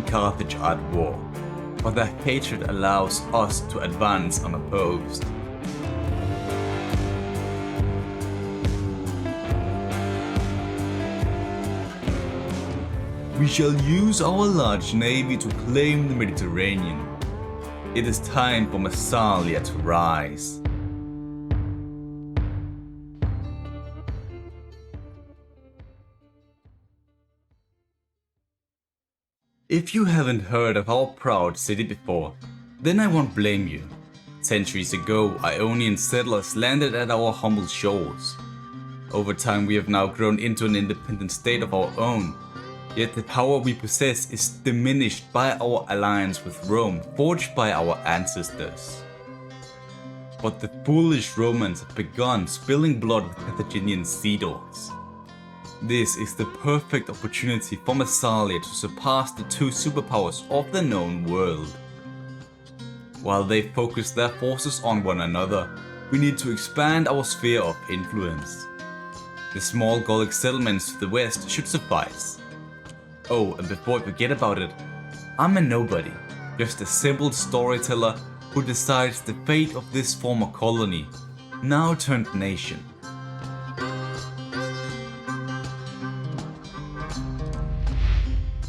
and Carthage are at war, but their hatred allows us to advance unopposed. We shall use our large navy to claim the Mediterranean. It is time for Massalia to rise. If you haven't heard of our proud city before, then I won't blame you. Centuries ago, Ionian settlers landed at our humble shores. Over time we have now grown into an independent state of our own, yet the power we possess is diminished by our alliance with Rome, forged by our ancestors. But the foolish Romans have begun spilling blood with Carthaginian sea dogs. This is the perfect opportunity for Massalia to surpass the two superpowers of the known world. While they focus their forces on one another, we need to expand our sphere of influence. The small Gallic settlements to the west should suffice. Oh, and before I forget about it, I'm a nobody, just a simple storyteller who decides the fate of this former colony, now turned nation.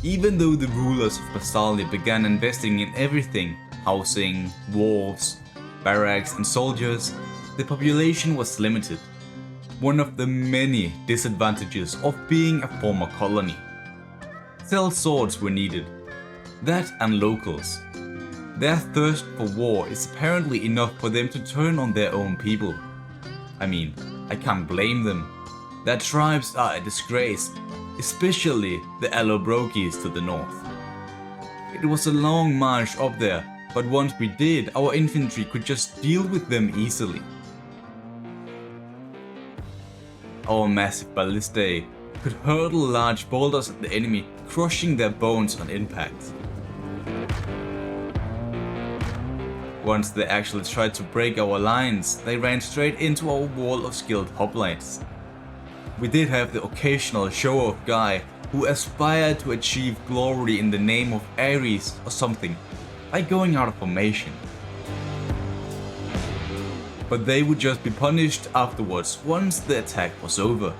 Even though the rulers of Massalia began investing in everything, housing, wharves, barracks and soldiers, the population was limited. One of the many disadvantages of being a former colony. Sellswords were needed, that and locals. Their thirst for war is apparently enough for them to turn on their own people. I mean, I can't blame them. Their tribes are a disgrace, especially the Allobrogis to the north. It was a long march up there, but once we did, our infantry could just deal with them easily. Our massive ballistae could hurtle large boulders at the enemy, crushing their bones on impact. Once they actually tried to break our lines, they ran straight into our wall of skilled hoplites. We did have the occasional show-off guy who aspired to achieve glory in the name of Ares or something, by going out of formation. But they would just be punished afterwards once the attack was over.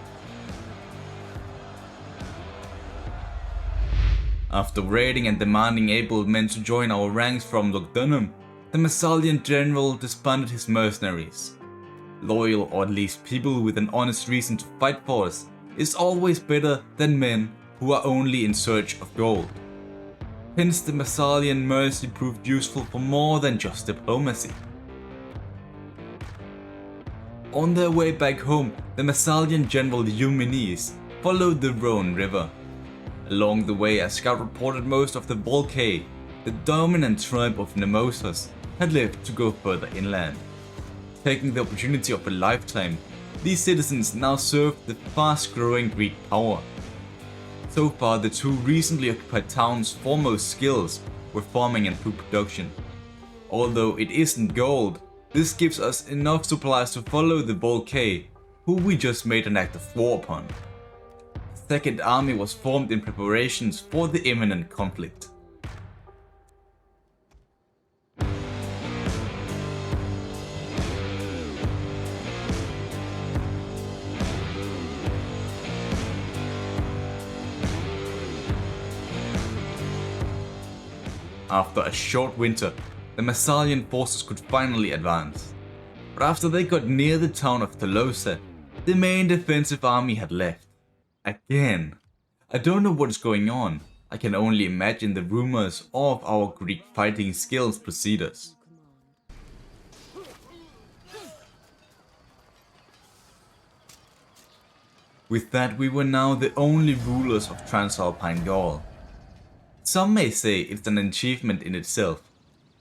After raiding and demanding able men to join our ranks from Lugdunum, the Massalian general disbanded his mercenaries. Loyal, or at least people with an honest reason to fight for us, is always better than men who are only in search of gold. Hence the Massalian mercy proved useful for more than just diplomacy. On their way back home, the Massalian general Eumenes followed the Rhone river. Along the way, a scout reported most of the Volcae, the dominant tribe of Nemausus, had left to go further inland. Taking the opportunity of a lifetime, these citizens now served the fast-growing Greek power. So far, the two recently occupied towns' foremost skills were farming and food production. Although it isn't gold, this gives us enough supplies to follow the Volcae, who we just made an act of war upon. The Second Army was formed in preparations for the imminent conflict. After a short winter, the Massalian forces could finally advance. But after they got near the town of Tolosa, the main defensive army had left. Again. I don't know what is going on. I can only imagine the rumors of our Greek fighting skills precede us. With that, we were now the only rulers of Transalpine Gaul. Some may say it's an achievement in itself,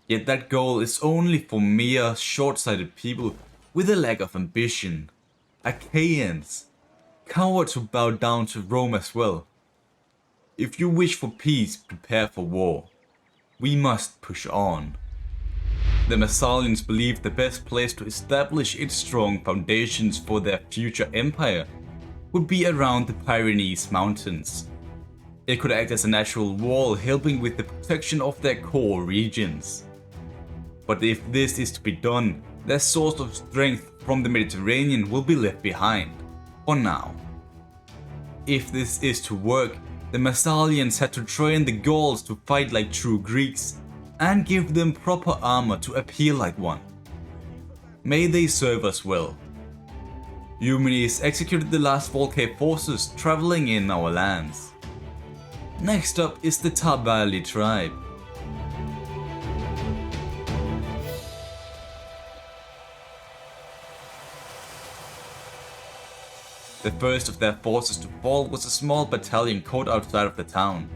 yet that goal is only for mere short-sighted people with a lack of ambition. Achaeans, cowards who bow down to Rome as well. If you wish for peace, prepare for war. We must push on. The Massalians believed the best place to establish its strong foundations for their future empire would be around the Pyrenees Mountains. It could act as a natural wall, helping with the protection of their core regions. But if this is to be done, their source of strength from the Mediterranean will be left behind, for now. If this is to work, the Massalians had to train the Gauls to fight like true Greeks, and give them proper armor to appear like one. May they serve us well. Eumenes executed the last Volcae forces traveling in our lands. Next up is the Tabali Tribe. The first of their forces to fall was a small battalion caught outside of the town.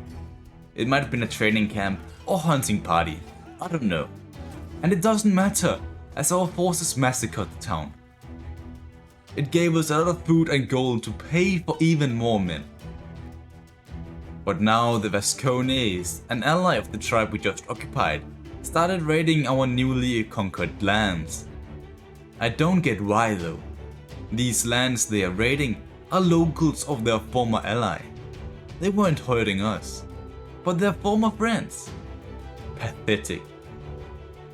It might have been a training camp or hunting party, I don't know. And it doesn't matter, as our forces massacred the town. It gave us a lot of food and gold to pay for even more men. But now the Vascones, an ally of the tribe we just occupied, started raiding our newly conquered lands. I don't get why though. These lands they are raiding are locals of their former ally. They weren't hurting us, but their former friends. Pathetic.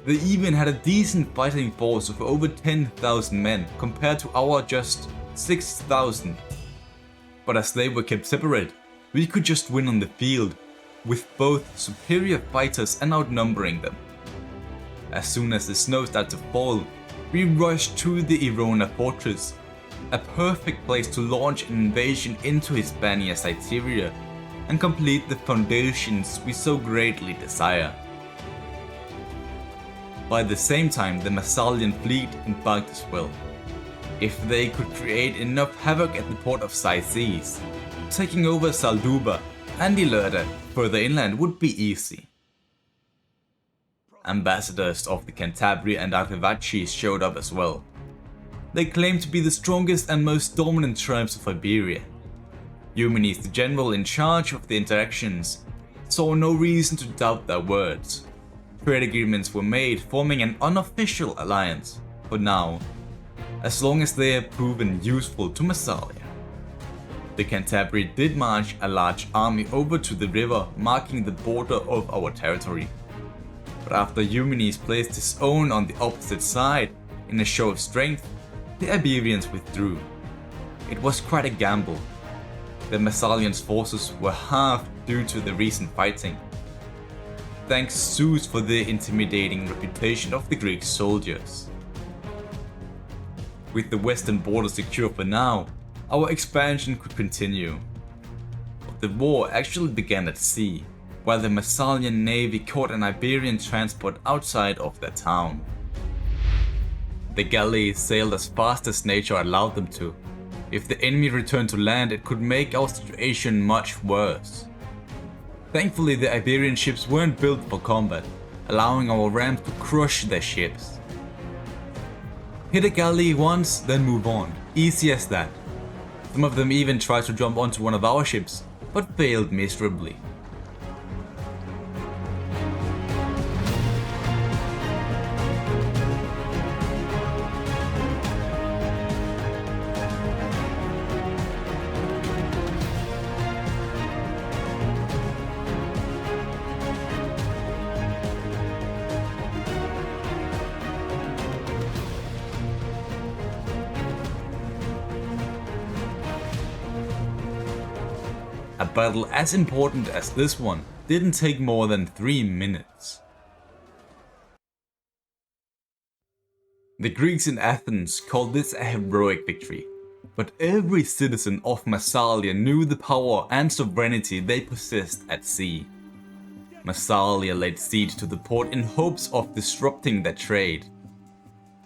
They even had a decent fighting force of over 10,000 men compared to our just 6,000. But as they were kept separate, we could just win on the field, with both superior fighters and outnumbering them. As soon as the snow started to fall, we rushed to the Irona fortress, a perfect place to launch an invasion into Hispania Cyteria and complete the foundations we so greatly desire. By the same time, the Massalian fleet embarked as well. If they could create enough havoc at the port of Cyzes, taking over Salduba and Ilerda further inland would be easy. Ambassadors of the Cantabria and Arrevaci showed up as well. They claimed to be the strongest and most dominant tribes of Iberia. Eumenes, the general in charge of the interactions, saw no reason to doubt their words. Trade agreements were made, forming an unofficial alliance, for now, as long as they have proven useful to Massalia. The Cantabria did march a large army over to the river, marking the border of our territory. But after Eumenes placed his own on the opposite side, in a show of strength, the Iberians withdrew. It was quite a gamble. The Massalians' forces were halved due to the recent fighting. Thanks Zeus for the intimidating reputation of the Greek soldiers. With the western border secure for now, our expansion could continue. But the war actually began at sea, while the Massalian navy caught an Iberian transport outside of their town. The galleys sailed as fast as nature allowed them to. If the enemy returned to land, it could make our situation much worse. Thankfully, the Iberian ships weren't built for combat, allowing our rams to crush their ships. Hit a galley once, then move on. Easy as that. Some of them even tried to jump onto one of our ships, but failed miserably. A battle as important as this one didn't take more than 3 minutes. The Greeks in Athens called this a heroic victory, but every citizen of Massalia knew the power and sovereignty they possessed at sea. Massalia laid siege to the port in hopes of disrupting their trade.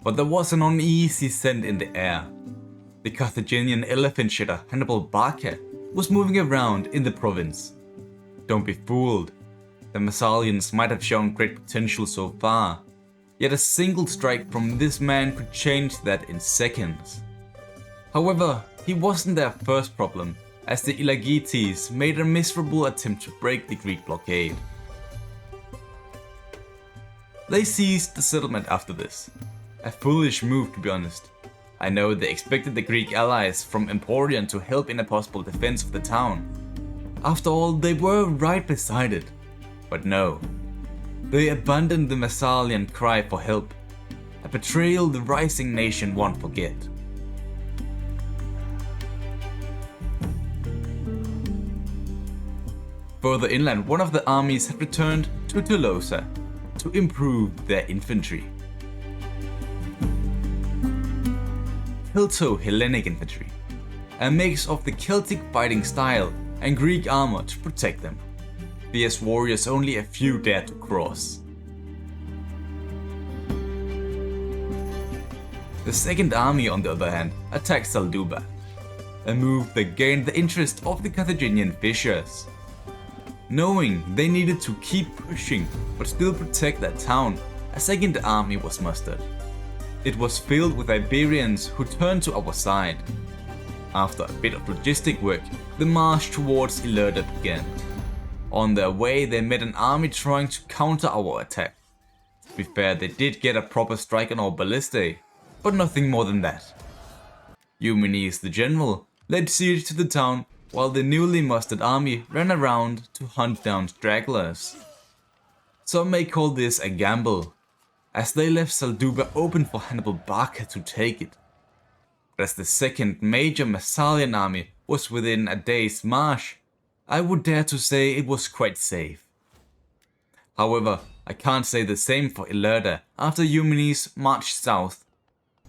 But there was an uneasy scent in the air. The Carthaginian elephant shitter Hannibal was moving around in the province. Don't be fooled. The Massalians might have shown great potential so far, yet a single strike from this man could change that in seconds. However, he wasn't their first problem, as the Ilagites made a miserable attempt to break the Greek blockade. They seized the settlement after this. A foolish move, to be honest. I know they expected the Greek allies from Emporion to help in a possible defense of the town. After all, they were right beside it. But no. They abandoned the Massalian cry for help, a betrayal the rising nation won't forget. Further inland, one of the armies had returned to Tolosa to improve their infantry. Celto-Hellenic infantry, a mix of the Celtic fighting style and Greek armor to protect them. Fierce warriors only a few dared to cross. The Second Army, on the other hand, attacked Salduba, a move that gained the interest of the Carthaginian fishers. Knowing they needed to keep pushing but still protect that town, a Second Army was mustered. It was filled with Iberians who turned to our side. After a bit of logistic work, the march towards Ilerda began. On their way, they met an army trying to counter our attack. To be fair, they did get a proper strike on our ballistae, but nothing more than that. Eumenes, the general, laid siege to the town while the newly mustered army ran around to hunt down stragglers. Some may call this a gamble, as they left Salduba open for Hannibal Barca to take it. But as the second major Massalian army was within a day's march, I would dare to say it was quite safe. However, I can't say the same for Ilerda after Eumenes marched south.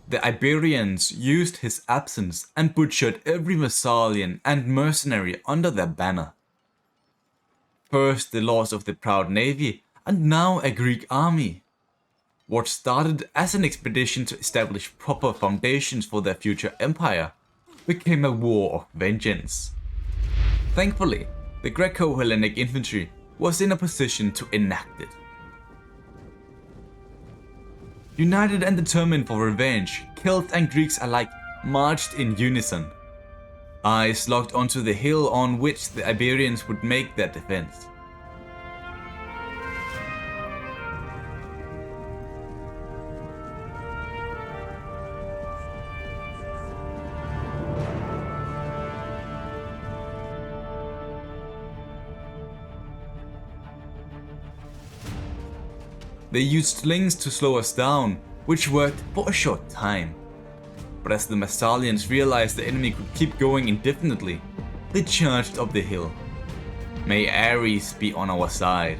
The Iberians used his absence and butchered every Massalian and mercenary under their banner. First the loss of the proud navy, and now a Greek army. What started as an expedition to establish proper foundations for their future empire became a war of vengeance. Thankfully, the Greco-Hellenic infantry was in a position to enact it. United and determined for revenge, Celts and Greeks alike marched in unison. Eyes locked onto the hill on which the Iberians would make their defense. They used slings to slow us down, which worked for a short time. But as the Massalians realized the enemy could keep going indefinitely, they charged up the hill. May Ares be on our side.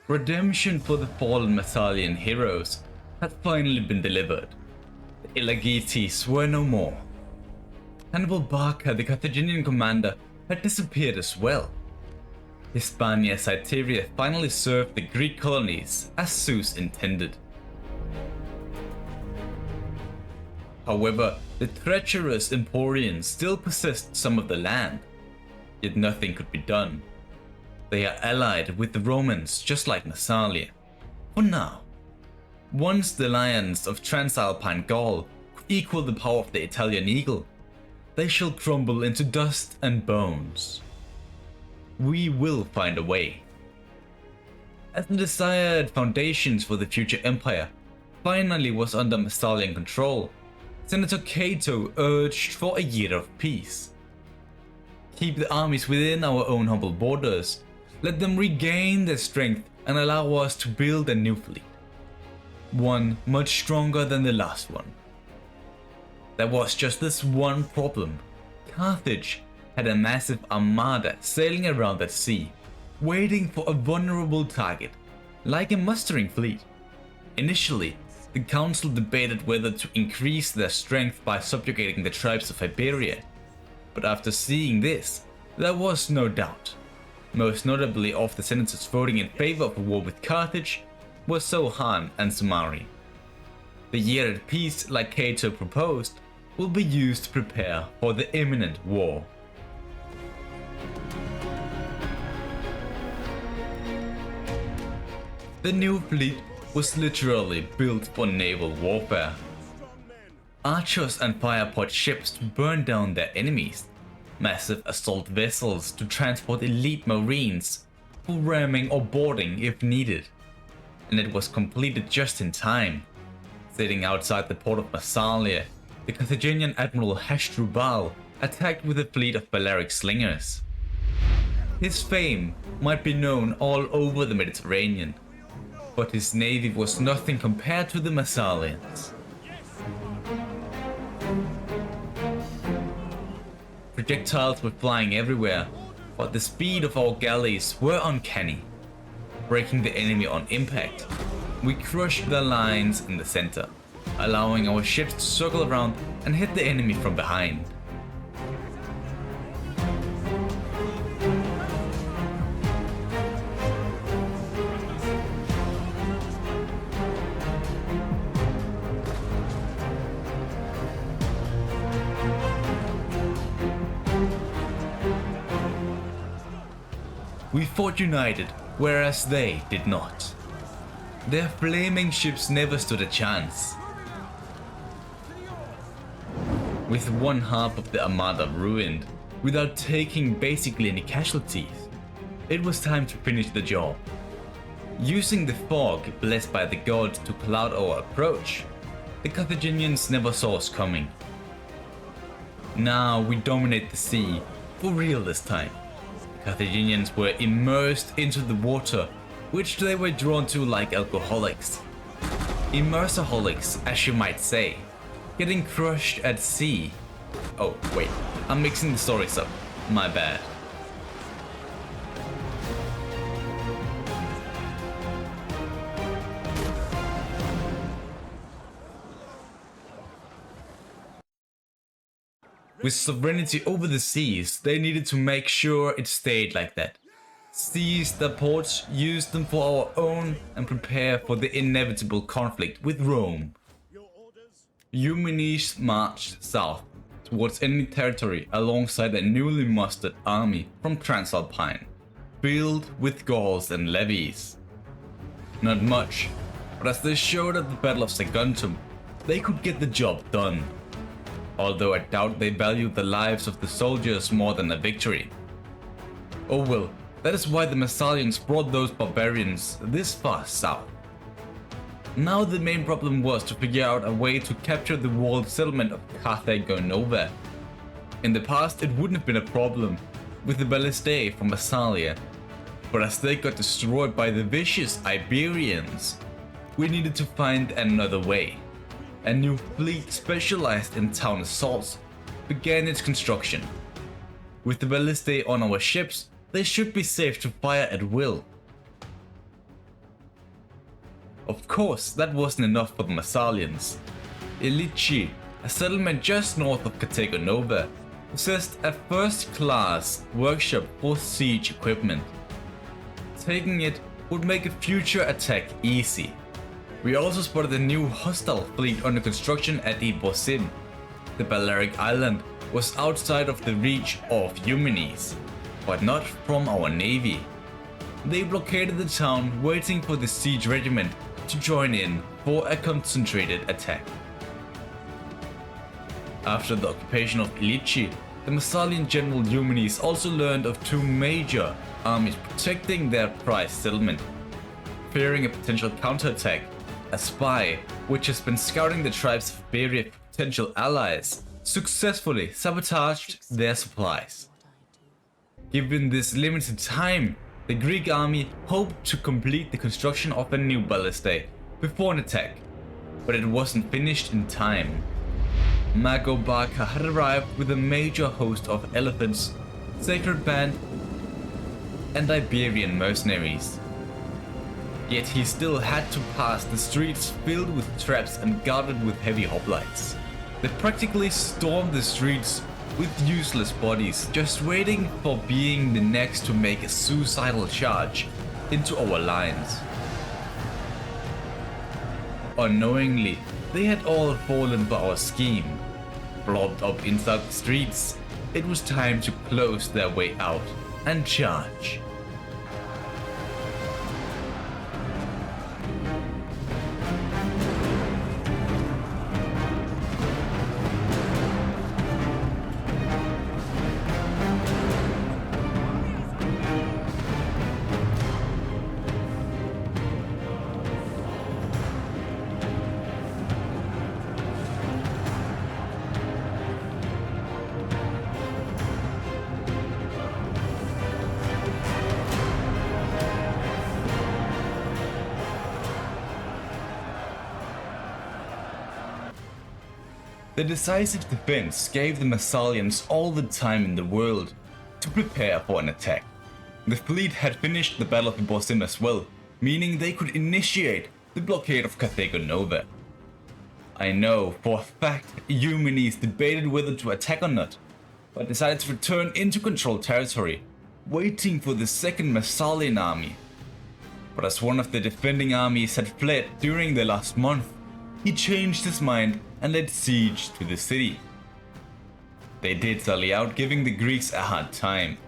Redemption for the fallen Massalian heroes had finally been delivered. The Elagites were no more. Hannibal Barca, the Carthaginian commander, had disappeared as well. Hispania Cytherea finally served the Greek colonies as Zeus intended. However, the treacherous Emporians still possessed some of the land, yet nothing could be done. They are allied with the Romans just like Massalia, for now. Once the lions of Transalpine Gaul could equal the power of the Italian eagle, they shall crumble into dust and bones. We will find a way. As the desired foundations for the future empire finally was under Massalian control, Senator Cato urged for a year of peace. Keep the armies within our own humble borders, let them regain their strength and allow us to build a new fleet. One much stronger than the last one. There was just this one problem. Carthage had a massive armada sailing around the sea, waiting for a vulnerable target, like a mustering fleet. Initially, the council debated whether to increase their strength by subjugating the tribes of Iberia, but after seeing this, there was no doubt. Most notably of the senators voting in favor of a war with Carthage were Sohan and Sumari. The year at peace, like Cato proposed, will be used to prepare for the imminent war. The new fleet was literally built for naval warfare. Archers and firepot ships to burn down their enemies, massive assault vessels to transport elite marines for ramming or boarding if needed, and it was completed just in time. Sitting outside the port of Massalia, the Carthaginian admiral Hasdrubal attacked with a fleet of Balearic slingers. His fame might be known all over the Mediterranean, but his navy was nothing compared to the Massalians. Projectiles were flying everywhere, but the speed of our galleys were uncanny. Breaking the enemy on impact, we crushed their lines in the center, allowing our ships to circle around and hit the enemy from behind. We fought united, whereas they did not. Their flaming ships never stood a chance. With one half of the armada ruined, without taking basically any casualties, it was time to finish the job. Using the fog blessed by the gods to cloud our approach, the Carthaginians never saw us coming. Now we dominate the sea, for real this time. Carthaginians were immersed into the water, which they were drawn to like alcoholics. Immersoholics, as you might say, getting crushed at sea. Oh wait, I'm mixing the stories up, my bad. With sovereignty over the seas, they needed to make sure it stayed like that. Seize their ports, use them for our own, and prepare for the inevitable conflict with Rome. Eumenes marched south towards enemy territory alongside a newly mustered army from Transalpine, filled with Gauls and levies. Not much, but as they showed at the Battle of Saguntum, they could get the job done. Although I doubt they valued the lives of the soldiers more than a victory. Oh well, that is why the Massalians brought those barbarians this far south. Now the main problem was to figure out a way to capture the walled settlement of Carthago. In the past it wouldn't have been a problem with the ballistae from Massalia, but as they got destroyed by the vicious Iberians, we needed to find another way. A new fleet specialized in town assaults began its construction. With the ballistae on our ships, they should be safe to fire at will. Of course, that wasn't enough for the Massalians. Ilici, a settlement just north of Carthago, possessed a first-class workshop for siege equipment. Taking it would make a future attack easy. We also spotted a new hostile fleet under construction at Ibosim. The Balearic island was outside of the reach of Eumenes, but not from our navy. They blockaded the town, waiting for the siege regiment to join in for a concentrated attack. After the occupation of Ilici, the Massalian general Eumenes also learned of two major armies protecting their prized settlement. Fearing a potential counterattack, a spy, which has been scouting the tribes of Iberia for potential allies, successfully sabotaged their supplies. Given this limited time, The Greek army hoped to complete the construction of a new ballista before an attack, but it wasn't finished in time. Mago Barca had arrived with a major host of elephants, sacred band, and Iberian mercenaries. Yet he still had to pass the streets filled with traps and guarded with heavy hoplites. They practically stormed the streets with useless bodies, just waiting for being the next to make a suicidal charge into our lines. Unknowingly, they had all fallen for our scheme. Blobbed up inside the streets, it was time to close their way out and charge. The decisive defense gave the Massalians all the time in the world to prepare for an attack. The fleet had finished the Battle of Ibosim as well, meaning they could initiate the blockade of Carthago Nova. I know for a fact Eumenes debated whether to attack or not, but decided to return into controlled territory, waiting for the second Massalian army. But as one of the defending armies had fled during the last month, he changed his mind and laid siege to the city. They did sally out, giving the Greeks a hard time,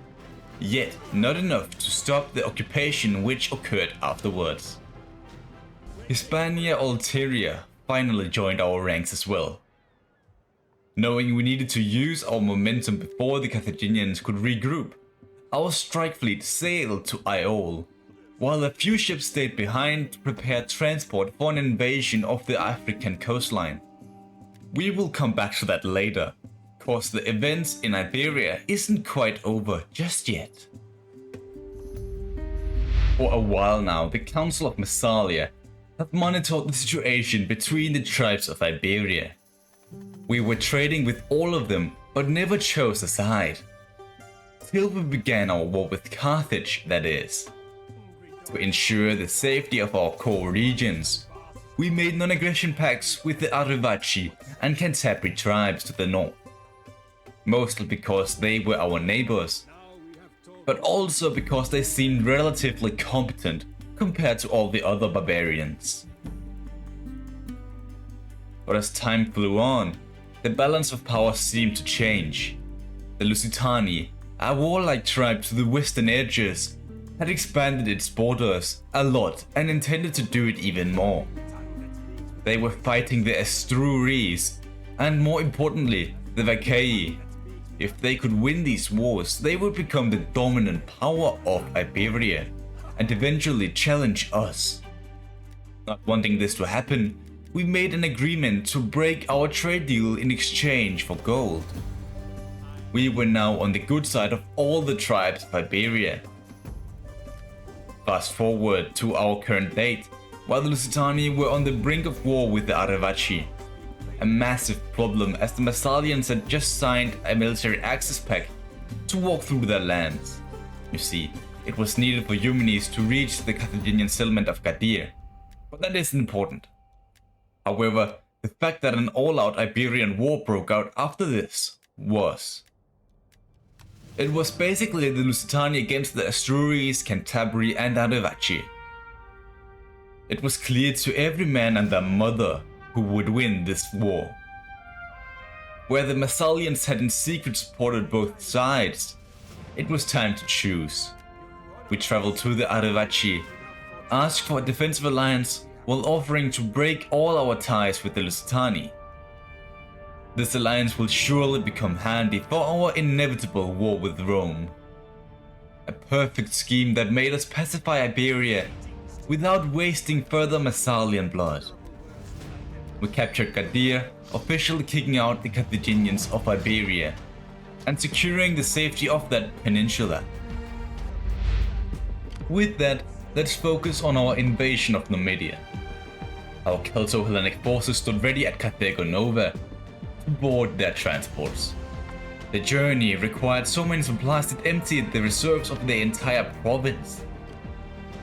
yet not enough to stop the occupation which occurred afterwards. Hispania Ulteria finally joined our ranks as well. Knowing we needed to use our momentum before the Carthaginians could regroup, our strike fleet sailed to Iole, while a few ships stayed behind to prepare transport for an invasion of the African coastline. We will come back to that later, cause the events in Iberia isn't quite over just yet. For a while now, the Council of Massalia have monitored the situation between the tribes of Iberia. We were trading with all of them, but never chose a side. Till we began our war with Carthage, that is. To ensure the safety of our core regions, we made non-aggression pacts with the Arrivaci and Tabali tribes to the north. Mostly because they were our neighbors, but also because they seemed relatively competent compared to all the other barbarians. But as time flew on, the balance of power seemed to change. The Lusitani, a warlike tribe to the western edges, had expanded its borders a lot and intended to do it even more. They were fighting the Estruries and, more importantly, the Vacaei. If they could win these wars, they would become the dominant power of Iberia and eventually challenge us. Not wanting this to happen, we made an agreement to break our trade deal in exchange for gold. We were now on the good side of all the tribes of Iberia. Fast forward to our current date, while the Lusitani were on the brink of war with the Arrivaci. A massive problem, as the Massalians had just signed a military access pact to walk through their lands. You see, it was needed for Eumenes to reach the Carthaginian settlement of Gadir, but that isn't important. However, the fact that an all-out Iberian war broke out after this was. It was basically the Lusitani against the Estruries, Cantabri and Arrivaci. It was clear to every man and their mother who would win this war. Where the Massalians had in secret supported both sides, it was time to choose. We traveled to the Arrivaci, asked for a defensive alliance while offering to break all our ties with the Lusitani. This alliance will surely become handy for our inevitable war with Rome. A perfect scheme that made us pacify Iberia without wasting further Massalian blood. We captured Gadir, officially kicking out the Carthaginians of Iberia and securing the safety of that peninsula. with that, let's focus on our invasion of Numidia. Our Celto-Hellenic forces stood ready at Carthago Nova to board their transports. The journey required so many supplies that emptied the reserves of the entire province.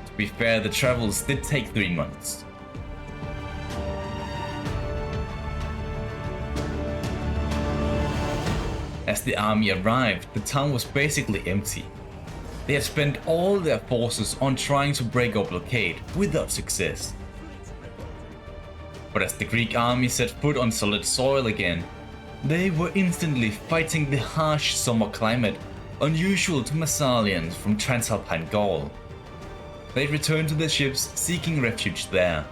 To be fair, the travels did take 3 months. As the army arrived, the town was basically empty. They had spent all their forces on trying to break our blockade without success. But as the Greek army set foot on solid soil again, they were instantly fighting the harsh summer climate unusual to Massalians from Transalpine Gaul. They returned to their ships seeking refuge there.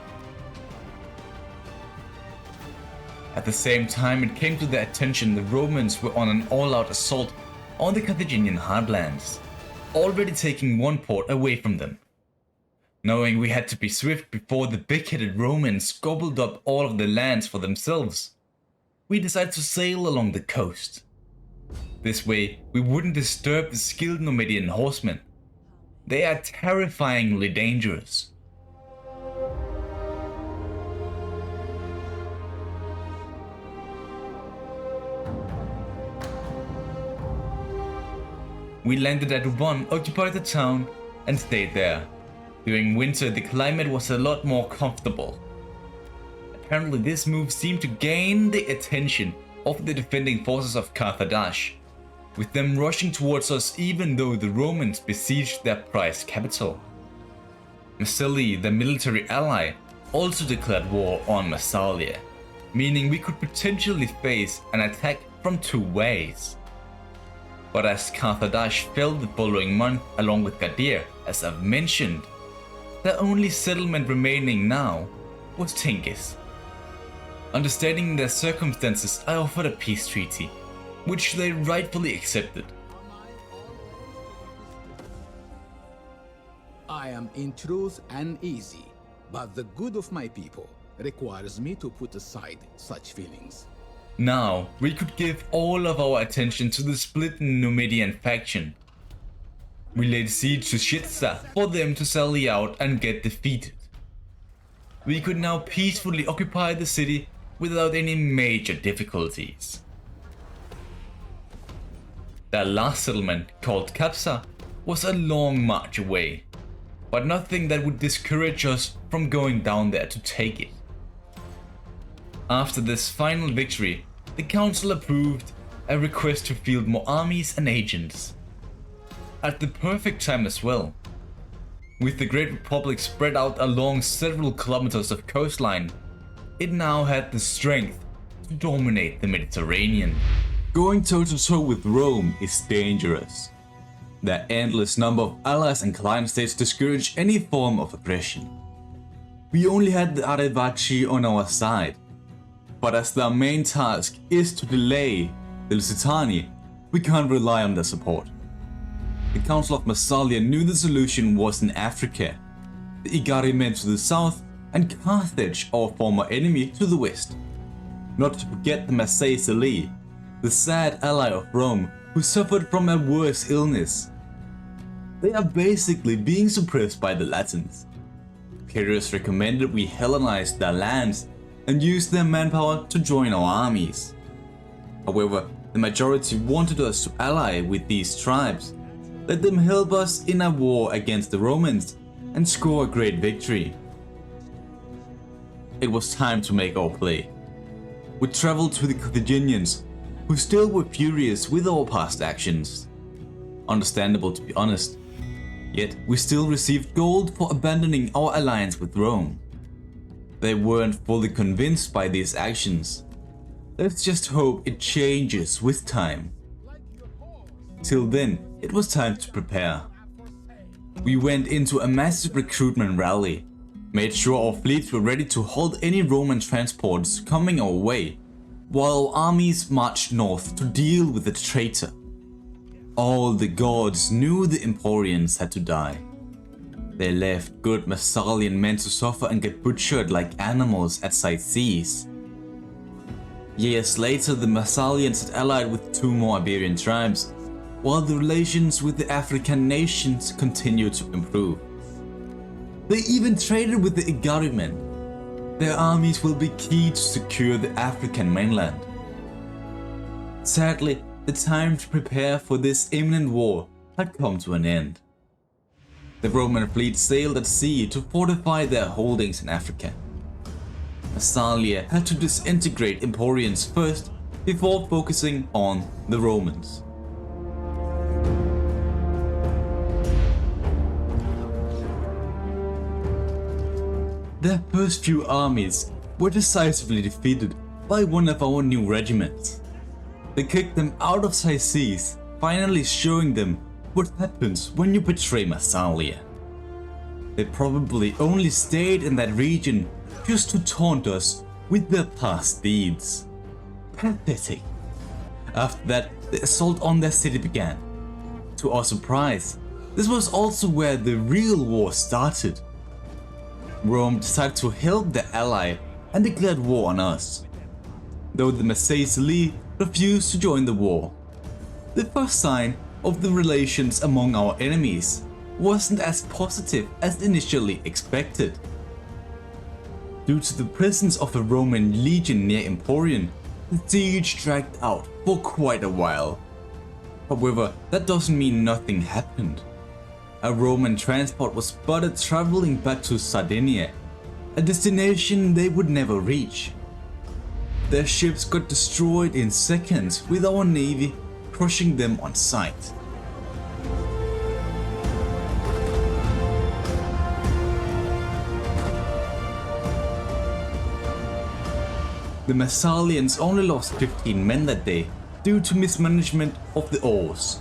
At the same time, it came to their attention the Romans were on an all-out assault on the Carthaginian heartlands, already taking one port away from them. Knowing we had to be swift before the big-headed Romans gobbled up all of the lands for themselves, we decided to sail along the coast. This way, we wouldn't disturb the skilled Numidian horsemen. They are terrifyingly dangerous. We landed at Ubon, occupied the town, and stayed there. During winter, the climate was a lot more comfortable. Apparently, this move seemed to gain the attention of the defending forces of Carthage, with them rushing towards us even though the Romans besieged their prized capital. Massalia, the military ally, also declared war on Massalia, meaning we could potentially face an attack from 2 ways. But as Carthage fell the following month along with Gadir, as I've mentioned, the only settlement remaining now was Tingis. Understanding their circumstances, I offered a peace treaty, which they rightfully accepted. I am in truth uneasy, but the good of my people requires me to put aside such feelings. Now, we could give all of our attention to the split Numidian faction. We laid siege to Shitsa for them to sally out and get defeated. We could now peacefully occupy the city without any major difficulties. Their last settlement, called Kasper, was a long march away, but nothing that would discourage us from going down there to take it. After this final victory, the council approved a request to field more armies and agents. At the perfect time as well. With the Great Republic spread out along several kilometers of coastline, it now had the strength to dominate the Mediterranean. Going toe-to-toe with Rome is dangerous. Their endless number of allies and client states discourage any form of aggression. We only had the Arevaci on our side, but as their main task is to delay the Lusitani, we can't rely on their support. The Council of Massalia knew the solution was in Africa, the Igari men to the south and Carthage, our former enemy, to the west. Not to forget the Massalia, the sad ally of Rome who suffered from a worse illness. They are basically being suppressed by the Latins. Pyrrhus recommended we Hellenize their lands and use their manpower to join our armies. However, the majority wanted us to ally with these tribes, let them help us in a war against the Romans and score a great victory. It was time to make our play. We traveled to the Carthaginians, who still were furious with our past actions. Understandable, to be honest. Yet we still received gold for abandoning our alliance with Rome. They weren't fully convinced by these actions. Let's just hope it changes with time. Till then, it was time to prepare. We went into a massive recruitment rally, made sure our fleets were ready to hold any Roman transports coming our way, while our armies marched north to deal with the traitor. All the gods knew the Emporians had to die. They left good Massalian men to suffer and get butchered like animals at sightsees. Years later, the Massalians had allied with 2 more Iberian tribes, while the relations with the African nations continued to improve. They even traded with the Igari men. Their armies will be key to secure the African mainland. Sadly, the time to prepare for this imminent war had come to an end. The Roman fleet sailed at sea to fortify their holdings in Africa. Massalia had to disintegrate Emporians first before focusing on the Romans. Their first few armies were decisively defeated by one of our new regiments. They kicked them out of Sicily, finally showing them what happens when you betray Massalia. They probably only stayed in that region just to taunt us with their past deeds. Pathetic. After that, the assault on their city began. To our surprise, this was also where the real war started. Rome decided to help their ally and declared war on us, though the Massalia refused to join the war. The first sign of the relations among our enemies wasn't as positive as initially expected. Due to the presence of a Roman legion near Emporion, the siege dragged out for quite a while. However, that doesn't mean nothing happened. A Roman transport was spotted traveling back to Sardinia, a destination they would never reach. Their ships got destroyed in seconds with our navy crushing them on sight. The Massalians only lost 15 men that day due to mismanagement of the oars.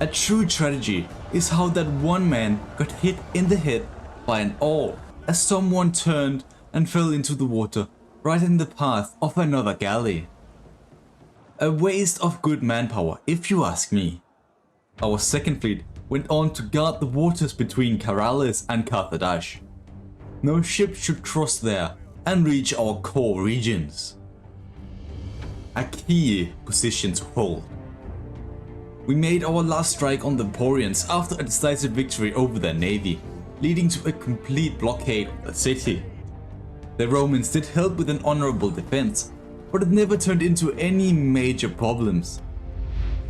A true tragedy is how that one man got hit in the head by an oar as someone turned and fell into the water right in the path of another galley. A waste of good manpower, if you ask me. Our second fleet went on to guard the waters between Carrales and Carthage. No ship should cross there and reach our core regions. A key position to hold. We made our last strike on the Emporians after a decisive victory over their navy, leading to a complete blockade of the city. The Romans did help with an honorable defense, but it never turned into any major problems.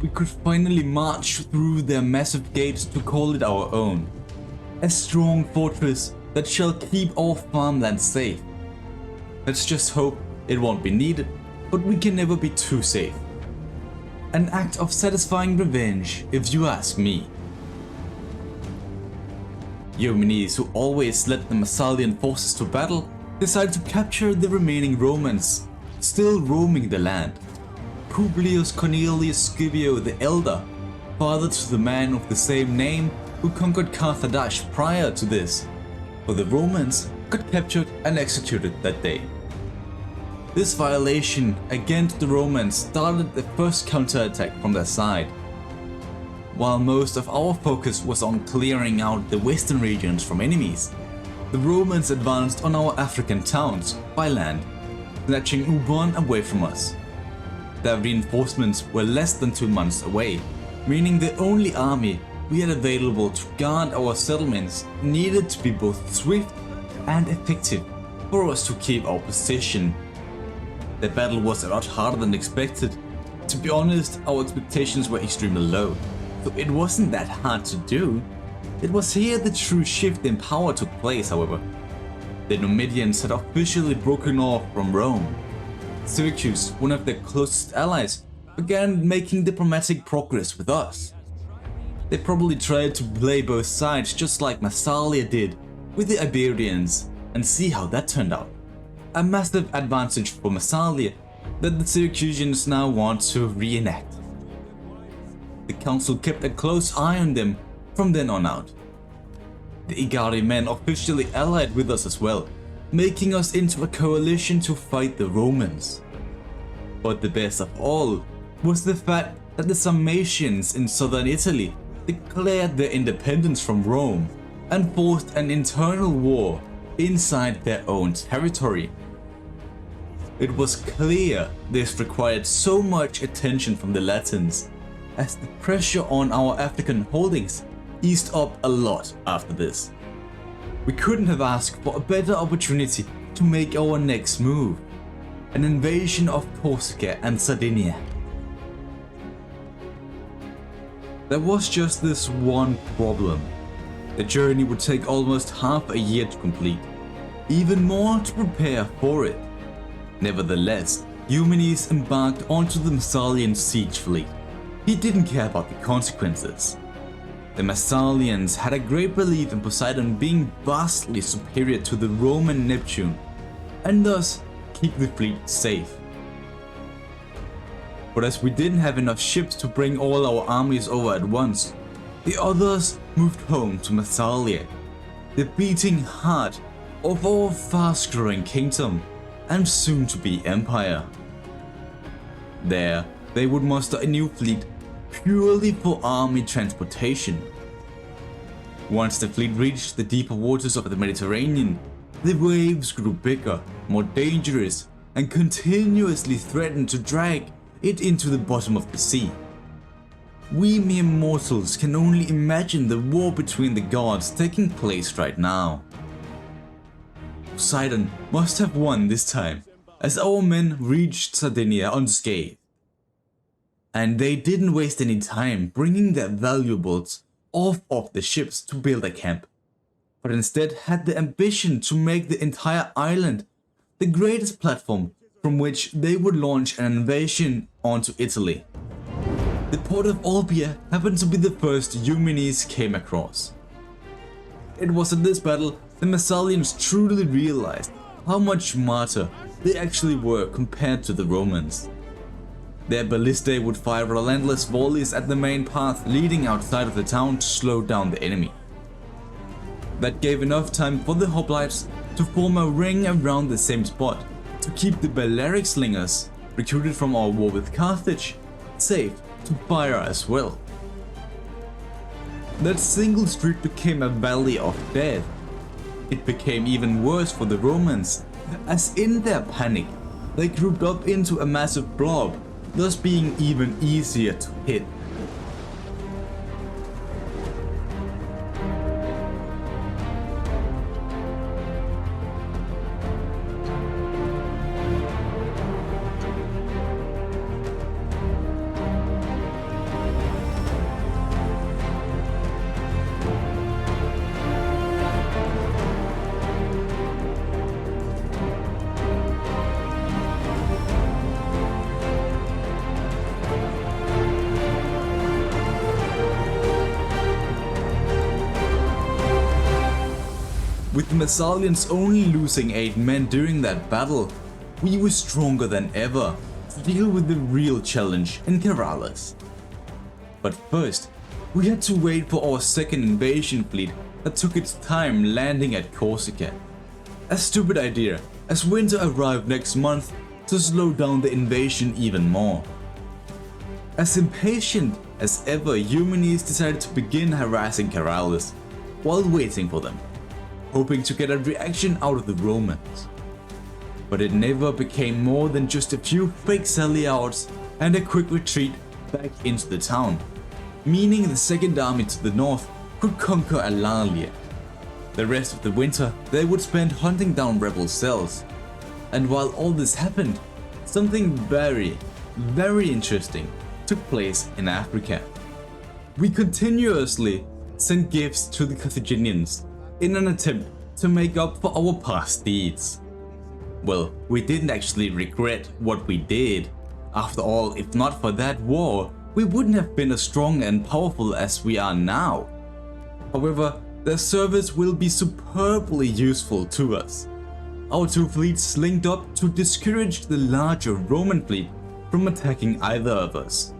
We could finally march through their massive gates to call it our own. A strong fortress that shall keep our farmland safe. Let's just hope it won't be needed, but we can never be too safe. An act of satisfying revenge, if you ask me. Yeomanis who always led the Massalian forces to battle decided to capture the remaining Romans still roaming the land. Publius Cornelius Scipio the Elder, father to the man of the same name who conquered Carthage prior to this, for the Romans got captured and executed that day. This violation against the Romans started the first counterattack from their side. While most of our focus was on clearing out the western regions from enemies, the Romans advanced on our African towns by land, snatching Ubon away from us. Their reinforcements were less than 2 months away, meaning the only army we had available to guard our settlements needed to be both swift and effective for us to keep our position. The battle was a lot harder than expected. To be honest, our expectations were extremely low, so it wasn't that hard to do. It was here the true shift in power took place, however. The Numidians had officially broken off from Rome. Syracuse, one of their closest allies, began making diplomatic progress with us. They probably tried to play both sides just like Massalia did with the Iberians and see how that turned out. A massive advantage for Massalia that the Syracusans now want to reenact. The council kept a close eye on them from then on out. The Igari men officially allied with us as well, making us into a coalition to fight the Romans. But the best of all was the fact that the Sarmatians in southern Italy declared their independence from Rome and forced an internal war inside their own territory. It was clear this required so much attention from the Latins, as the pressure on our African holdings eased up a lot after this. We couldn't have asked for a better opportunity to make our next move, an invasion of Corsica and Sardinia. There was just this one problem. The journey would take almost half a year to complete, even more to prepare for it. Nevertheless, Eumenes embarked onto the Massalian siege fleet. He didn't care about the consequences. The Massalians had a great belief in Poseidon being vastly superior to the Roman Neptune, and thus keep the fleet safe. But as we didn't have enough ships to bring all our armies over at once, the others moved home to Massalia, the beating heart of our fast-growing kingdom and soon-to-be empire. There, they would muster a new fleet purely for army transportation. Once the fleet reached the deeper waters of the Mediterranean, the waves grew bigger, more dangerous, and continuously threatened to drag it into the bottom of the sea. We mere mortals can only imagine the war between the gods taking place right now. Poseidon must have won this time, as our men reached Sardinia unscathed. And they didn't waste any time bringing their valuables off of the ships to build a camp, but instead had the ambition to make the entire island the greatest platform from which they would launch an invasion onto Italy. The port of Olbia happened to be the first Eumenes came across. It was in this battle the Massalians truly realized how much smarter they actually were compared to the Romans. Their ballistae would fire relentless volleys at the main path leading outside of the town to slow down the enemy. That gave enough time for the hoplites to form a ring around the same spot to keep the Balearic slingers, recruited from our war with Carthage, safe to fire as well. That single street became a valley of death. It became even worse for the Romans, as in their panic, they grouped up into a massive blob, thus being even easier to hit. With the Massalians only losing 8 men during that battle, we were stronger than ever to deal with the real challenge in Caralis. But first, we had to wait for our second invasion fleet that took its time landing at Corsica. A stupid idea, as winter arrived next month to slow down the invasion even more. As impatient as ever, Eumenes decided to begin harassing Caralis while waiting for them, hoping to get a reaction out of the Romans. But it never became more than just a few fake sally outs and a quick retreat back into the town, meaning the second army to the north could conquer Alalia. The rest of the winter they would spend hunting down rebel cells. And while all this happened, something very interesting took place in Africa. We continuously sent gifts to the Carthaginians in an attempt to make up for our past deeds. Well, we didn't actually regret what we did. After all, if not for that war, we wouldn't have been as strong and powerful as we are now. However, their service will be superbly useful to us. Our 2 fleets linked up to discourage the larger Roman fleet from attacking either of us.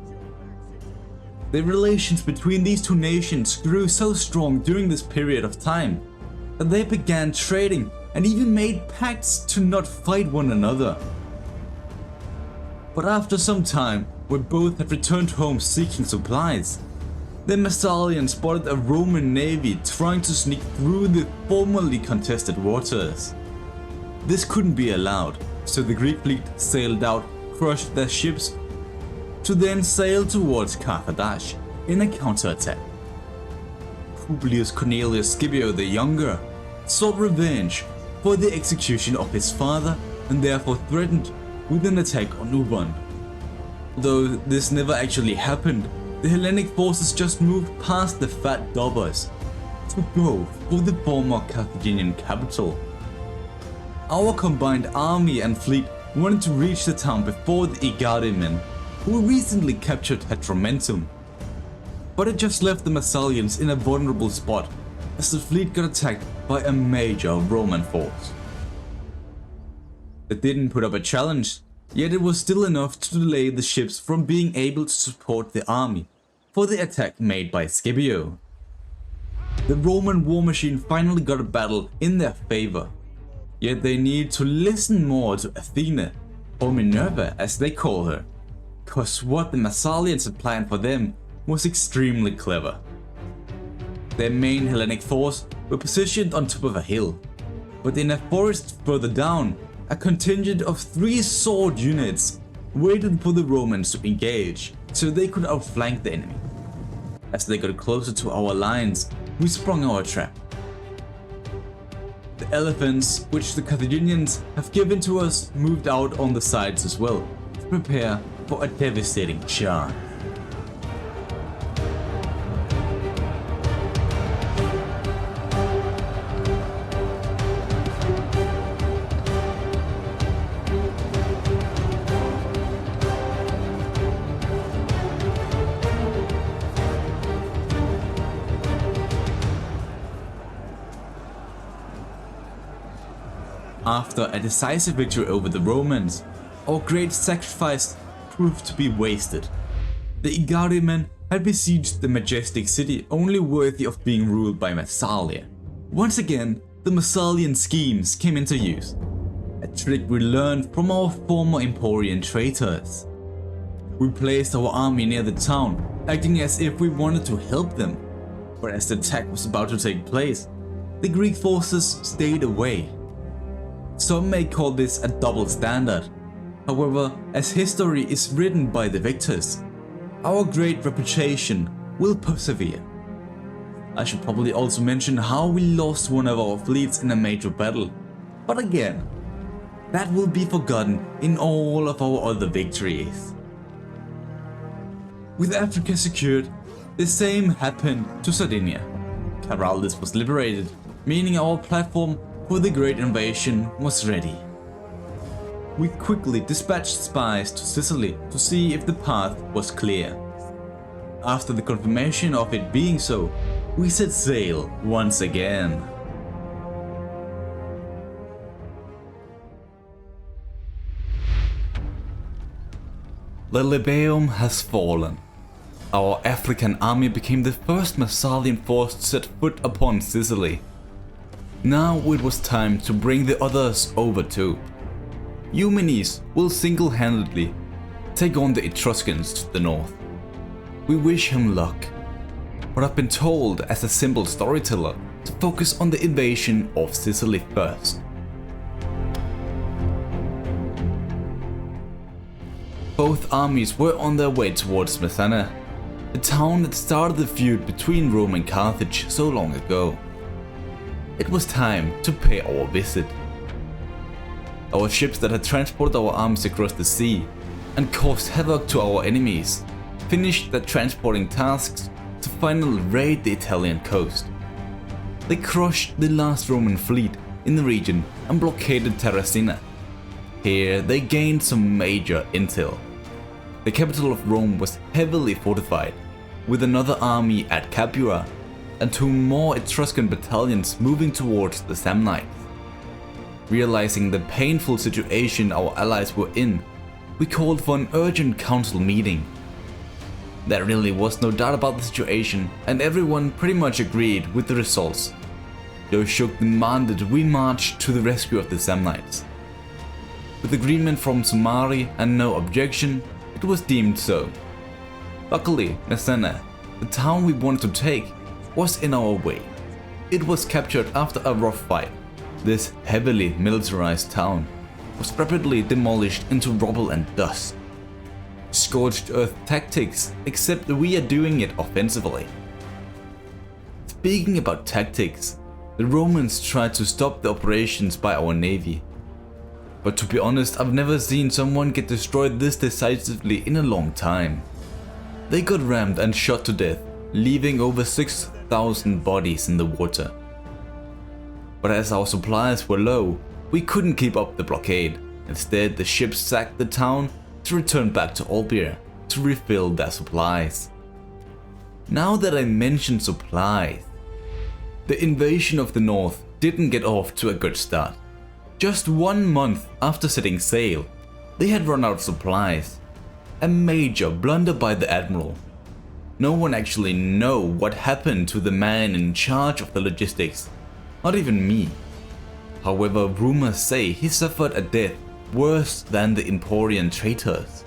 The relations between these 2 nations grew so strong during this period of time that they began trading and even made pacts to not fight one another. But after some time, when both had returned home seeking supplies, the Massalians spotted a Roman navy trying to sneak through the formerly contested waters. This couldn't be allowed, so the Greek fleet sailed out, crushed their ships, to then sail towards Carthage in a counterattack. Publius Cornelius Scipio the Younger, sought revenge for the execution of his father and therefore threatened with an attack on Ubon. Though this never actually happened, the Hellenic forces just moved past the fat dobbers to go for the former Carthaginian capital. Our combined army and fleet wanted to reach the town before the Igarimen, who recently captured Heteromentum. But it just left the Massalians in a vulnerable spot as the fleet got attacked by a major Roman force. It didn't put up a challenge, yet it was still enough to delay the ships from being able to support the army for the attack made by Scipio. The Roman war machine finally got a battle in their favor, yet they need to listen more to Athena, or Minerva as they call her, cause what the Massalians had planned for them was extremely clever. Their main Hellenic force were positioned on top of a hill, but in a forest further down, a contingent of 3 sword units waited for the Romans to engage so they could outflank the enemy. As they got closer to our lines, we sprung our trap. The elephants, which the Carthaginians have given to us, moved out on the sides as well to prepare for a devastating charge. After a decisive victory over the Romans, our great sacrifice proved to be wasted. The Igarimen had besieged the majestic city only worthy of being ruled by Massalia. Once again, the Massalian schemes came into use, a trick we learned from our former Emporian traitors. We placed our army near the town, acting as if we wanted to help them, but as the attack was about to take place, the Greek forces stayed away. Some may call this a double standard. However, as history is written by the victors, our great reputation will persevere. I should probably also mention how we lost one of our fleets in a major battle, but again, that will be forgotten in all of our other victories. With Africa secured, the same happened to Sardinia. Caraldus was liberated, meaning our platform for the great invasion was ready. We quickly dispatched spies to Sicily to see if the path was clear. After the confirmation of it being so, we set sail once again. The Libeum has fallen. Our African army became the first Massalian force to set foot upon Sicily. Now it was time to bring the others over too. Eumenes will single-handedly take on the Etruscans to the north. We wish him luck, but I've been told as a simple storyteller to focus on the invasion of Sicily first. Both armies were on their way towards Massalia, the town that started the feud between Rome and Carthage so long ago. It was time to pay our visit. Our ships that had transported our armies across the sea and caused havoc to our enemies finished their transporting tasks to finally raid the Italian coast. They crushed the last Roman fleet in the region and blockaded Terracina. Here they gained some major intel. The capital of Rome was heavily fortified, with another army at Capua and 2 more Etruscan battalions moving towards the Samnites. Realizing the painful situation our allies were in, we called for an urgent council meeting. There really was no doubt about the situation, and everyone pretty much agreed with the results. Yoshug demanded we march to the rescue of the Samnites. With agreement from Sumari and no objection, it was deemed so. Luckily, Massalia, the town we wanted to take, was in our way. It was captured after a rough fight. This heavily militarized town was rapidly demolished into rubble and dust. Scorched earth tactics, except we are doing it offensively. Speaking about tactics, The Romans tried to stop the operations by our navy. But to be honest, I've never seen someone get destroyed this decisively in a long time. They got rammed and shot to death, leaving over 6,000 bodies in the water. But as our supplies were low, we couldn't keep up the blockade. Instead, the ships sacked the town to return back to Olbia to refill their supplies. Now that I mention supplies, the invasion of the north didn't get off to a good start. Just 1 month after setting sail, they had run out of supplies. A major blunder by the admiral. No one actually knows what happened to the man in charge of the logistics, not even me. However, rumors say he suffered a death worse than the Emporian traitors.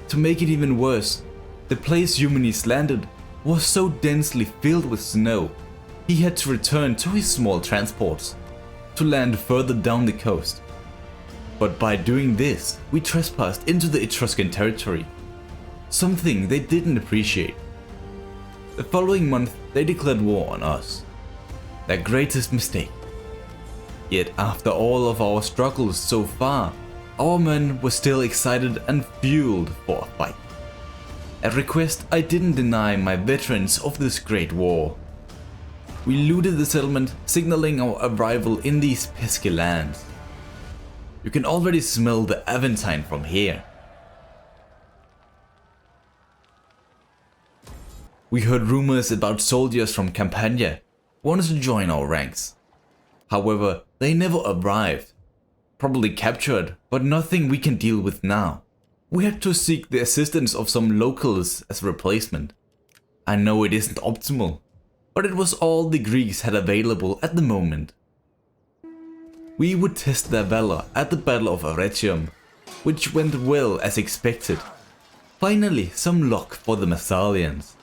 To make it even worse, the place Eumenes landed was so densely filled with snow, he had to return to his small transports to land further down the coast. But by doing this, we trespassed into the Etruscan territory, something they didn't appreciate. The following month, they declared war on us. Their greatest mistake. Yet after all of our struggles so far, our men were still excited and fueled for a fight. At request, I didn't deny my veterans of this great war. We looted the settlement, signaling our arrival in these pesky lands. You can already smell the Aventine from here. We heard rumors about soldiers from Campania wanted to join our ranks. However, they never arrived. Probably captured, but nothing we can deal with now. We had to seek the assistance of some locals as a replacement. I know it isn't optimal, but it was all the Greeks had available at the moment. We would test their valor at the Battle of Arretium, which went well as expected. Finally, some luck for the Massalians.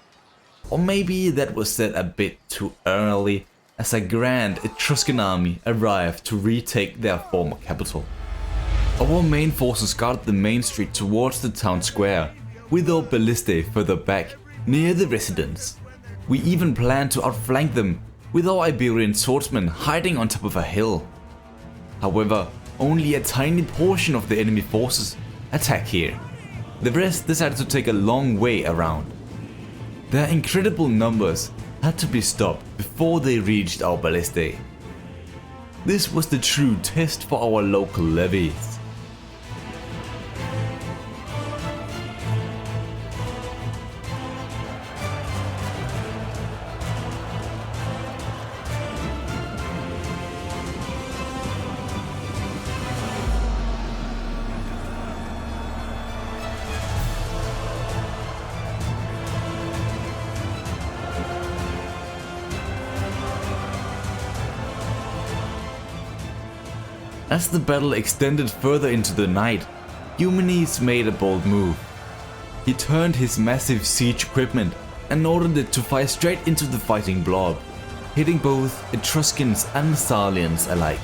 Or maybe that was said a bit too early, as a grand Etruscan army arrived to retake their former capital. Our main forces guarded the main street towards the town square, with our ballistae further back, near the residence. We even planned to outflank them, with our Iberian swordsmen hiding on top of a hill. However, only a tiny portion of the enemy forces attacked here. The rest decided to take a long way around. Their incredible numbers had to be stopped before they reached our ballistae. This was the true test for our local levies. As the battle extended further into the night, Eumenes made a bold move. He turned his massive siege equipment and ordered it to fire straight into the fighting blob, hitting both Etruscans and Massalians alike.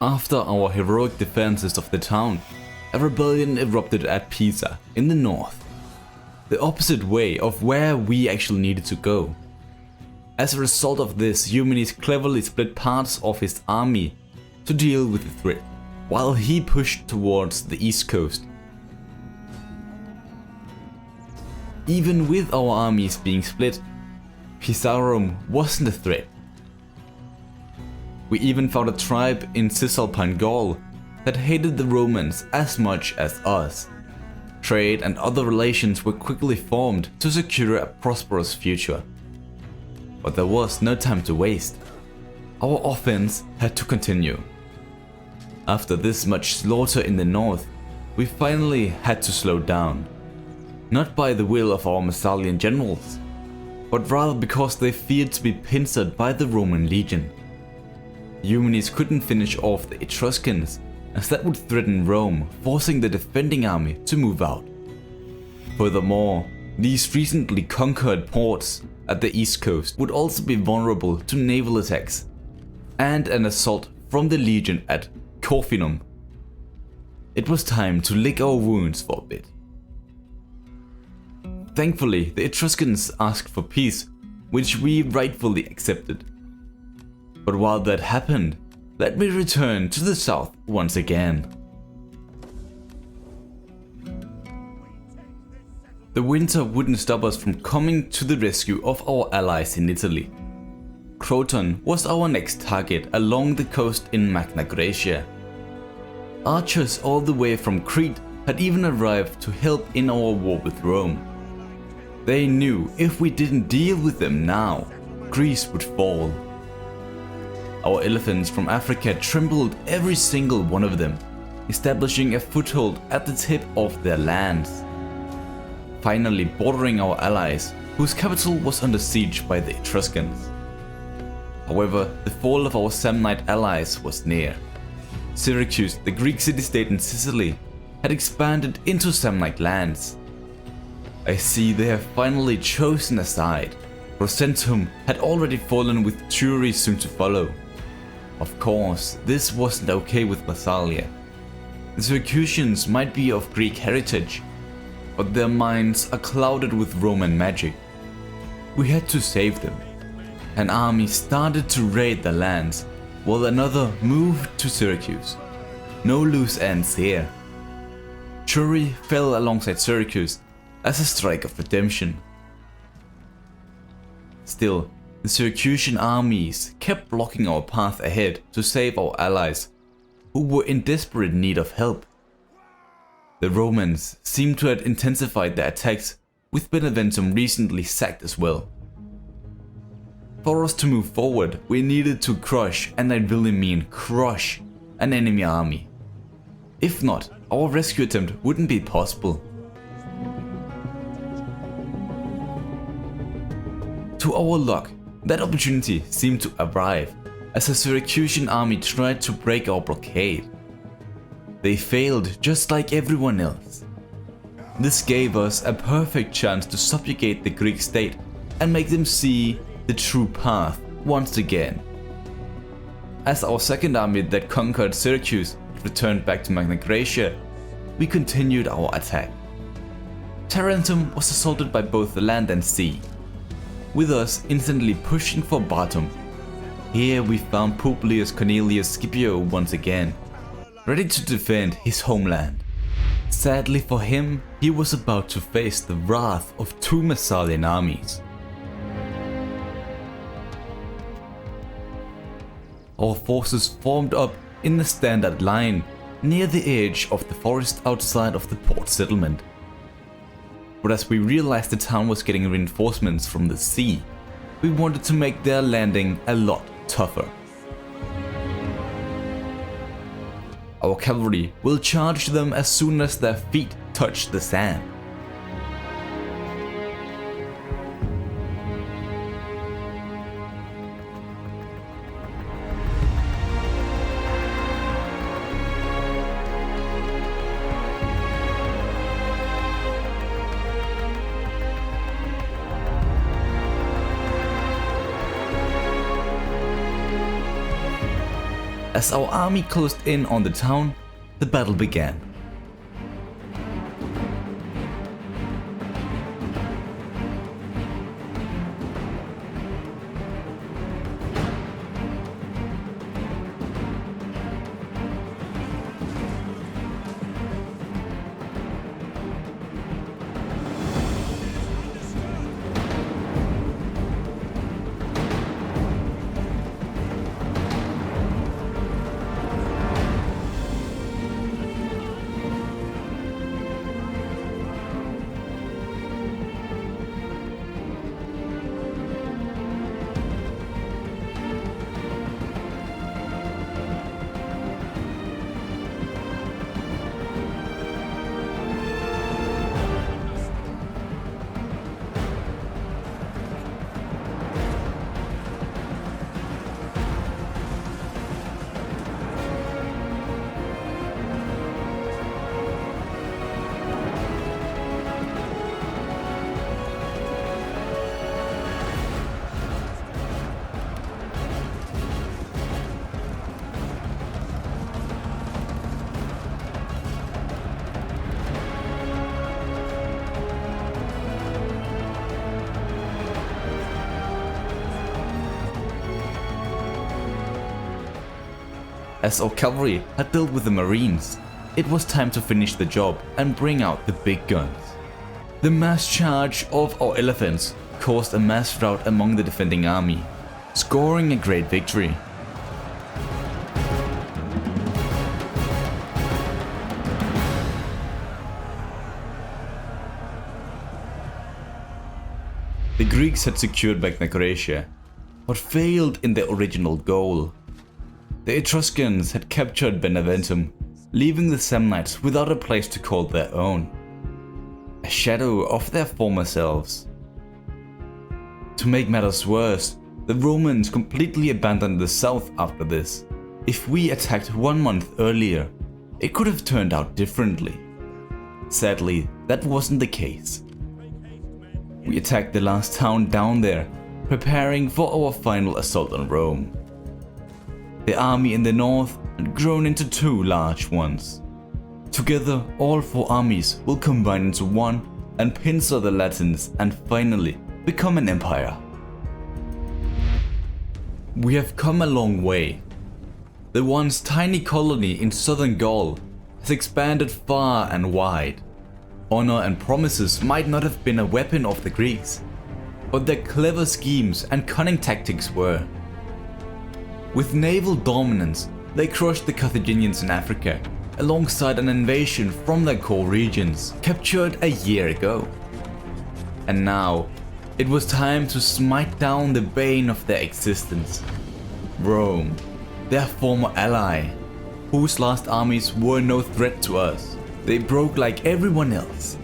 After our heroic defenses of the town, a rebellion erupted at Pisa in the north, the opposite way of where we actually needed to go. As a result of this, Eumenes cleverly split parts of his army to deal with the threat, while he pushed towards the east coast. Even with our armies being split, Pisarum wasn't a threat. We even found a tribe in Cisalpine Gaul that hated the Romans as much as us. Trade and other relations were quickly formed to secure a prosperous future. But there was no time to waste. Our offense had to continue. After this much slaughter in the north, we finally had to slow down. Not by the will of our Massalian generals, but rather because they feared to be pincered by the Roman legion. The Eumenes couldn't finish off the Etruscans, as that would threaten Rome, forcing the defending army to move out. Furthermore, these recently conquered ports at the east coast would also be vulnerable to naval attacks and an assault from the legion at Corfinum. It was time to lick our wounds for a bit. Thankfully, the Etruscans asked for peace, which we rightfully accepted. But while that happened, let me return to the south once again. The winter wouldn't stop us from coming to the rescue of our allies in Italy. Croton was our next target along the coast in Magna Graecia. Archers all the way from Crete had even arrived to help in our war with Rome. They knew if we didn't deal with them now, Greece would fall. Our elephants from Africa trampled every single one of them, establishing a foothold at the tip of their lands. Finally bordering our allies, whose capital was under siege by the Etruscans. However, the fall of our Samnite allies was near. Syracuse, the Greek city-state in Sicily, had expanded into Samnite lands. I see they have finally chosen a side. Rosentum had already fallen with Turi soon to follow. Of course, this wasn't okay with Massalia. The Syracusans might be of Greek heritage, but their minds are clouded with Roman magic. We had to save them. An army started to raid the lands, while another moved to Syracuse. No loose ends here. Turi fell alongside Syracuse as a strike of redemption. Still, the Syracusan armies kept blocking our path ahead to save our allies, who were in desperate need of help. The Romans seemed to have intensified their attacks, with Beneventum recently sacked as well. For us to move forward, we needed to crush, and I really mean crush, an enemy army. If not, our rescue attempt wouldn't be possible. To our luck, that opportunity seemed to arrive as a Syracusan army tried to break our blockade. They failed just like everyone else. This gave us a perfect chance to subjugate the Greek state and make them see the true path once again. As our second army that conquered Syracuse returned back to Magna Graecia, we continued our attack. Tarentum was assaulted by both the land and sea, with us instantly pushing for Bartum. Here we found Publius Cornelius Scipio once again, ready to defend his homeland. Sadly for him, he was about to face the wrath of two Massalian armies. Our forces formed up in the standard line near the edge of the forest outside of the port settlement. But as we realized the town was getting reinforcements from the sea, we wanted to make their landing a lot tougher. Our cavalry will charge them as soon as their feet touch the sand. As our army closed in on the town, the battle began. As our cavalry had dealt with the marines, it was time to finish the job and bring out the big guns. The mass charge of our elephants caused a mass rout among the defending army, scoring a great victory. The Greeks had secured Magna Graecia, but failed in their original goal. The Etruscans had captured Beneventum, leaving the Samnites without a place to call their own, a shadow of their former selves. To make matters worse, the Romans completely abandoned the south after this. If we attacked 1 month earlier, it could have turned out differently. Sadly, that wasn't the case. We attacked the last town down there, preparing for our final assault on Rome. The army in the north had grown into 2 large ones. Together, all 4 armies will combine into one and pincer the Latins and finally become an empire. We have come a long way. The once tiny colony in southern Gaul has expanded far and wide. Honor and promises might not have been a weapon of the Greeks, but their clever schemes and cunning tactics were. With naval dominance, they crushed the Carthaginians in Africa, alongside an invasion from their core regions, captured a year ago. And now, it was time to smite down the bane of their existence, Rome, their former ally, whose last armies were no threat to us. They broke like everyone else,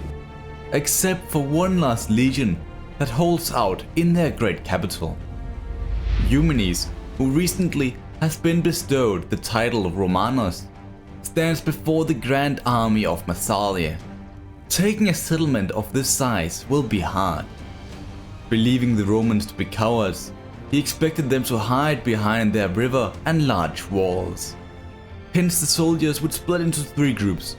except for one last legion that holds out in their great capital. Eumenes, who recently has been bestowed the title of Romanos, stands before the grand army of Massalia. Taking a settlement of this size will be hard. Believing the Romans to be cowards, he expected them to hide behind their river and large walls. Hence the soldiers would split into 3 groups,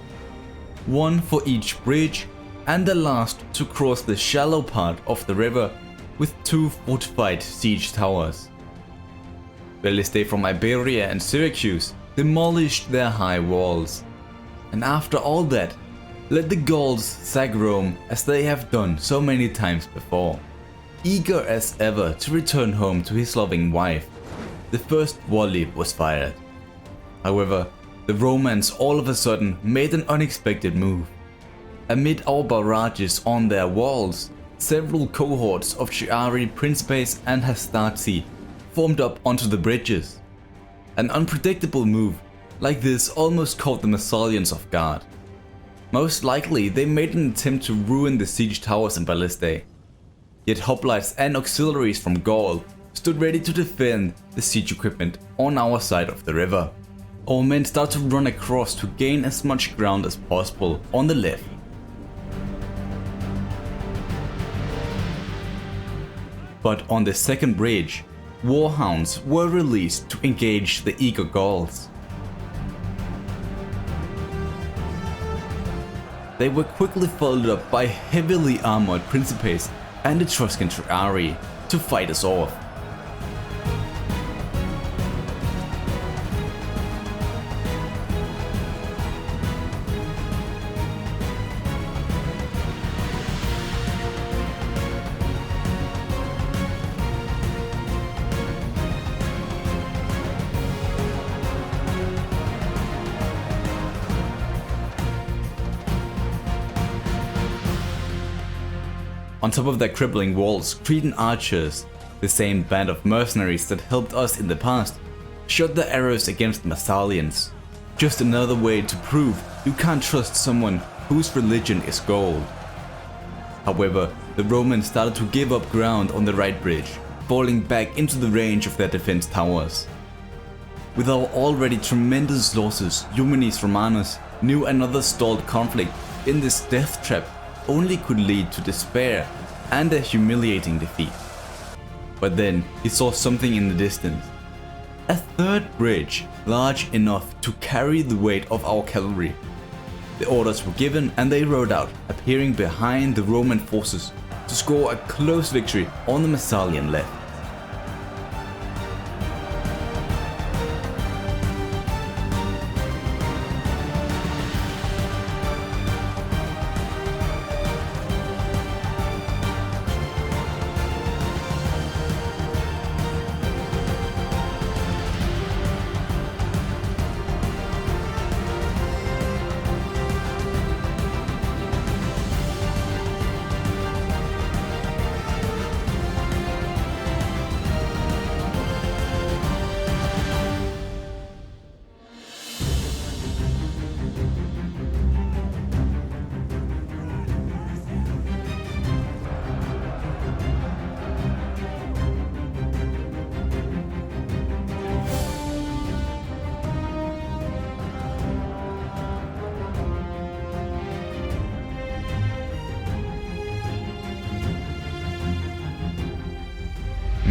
1 for each bridge, and the last to cross the shallow part of the river with 2 fortified siege towers. Ballistae from Iberia and Syracuse demolished their high walls, and after all that, let the Gauls sack Rome as they have done so many times before. Eager as ever to return home to his loving wife, the first volley was fired. However, the Romans all of a sudden made an unexpected move. Amid our barrages on their walls, several cohorts of Chiari, Principes and Hastati formed up onto the bridges. An unpredictable move like this almost caught the Massalians off guard. Most likely they made an attempt to ruin the siege towers in Ballistae. Yet hoplites and auxiliaries from Gaul stood ready to defend the siege equipment on our side of the river. Our men started to run across to gain as much ground as possible on the left. But on the second bridge, warhounds were released to engage the eager Gauls. They were quickly followed up by heavily armored Principes and Etruscan Triarii to fight us off. On top of their crippling walls, Cretan archers, the same band of mercenaries that helped us in the past, shot their arrows against the Massalians. Just another way to prove you can't trust someone whose religion is gold. However, the Romans started to give up ground on the right bridge, falling back into the range of their defense towers. With our already tremendous losses, Eumenes Romanus knew another stalled conflict in this death trap only could lead to despair and a humiliating defeat. But then he saw something in the distance. A third bridge, large enough to carry the weight of our cavalry. The orders were given and they rode out, appearing behind the Roman forces to score a close victory on the Massalian left.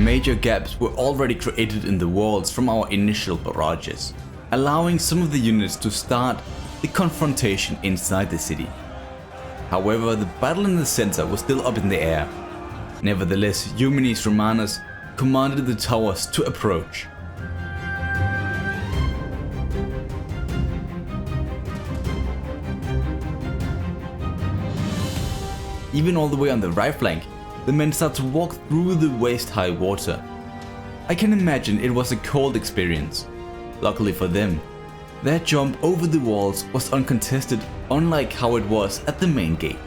major gaps were already created in the walls from our initial barrages, allowing some of the units to start the confrontation inside the city. However, the battle in the center was still up in the air. Nevertheless, Eumenes Romanus commanded the towers to approach. Even all the way on the right flank, the men start to walk through the waist-high water. I can imagine it was a cold experience. Luckily for them, their jump over the walls was uncontested, unlike how it was at the main gate.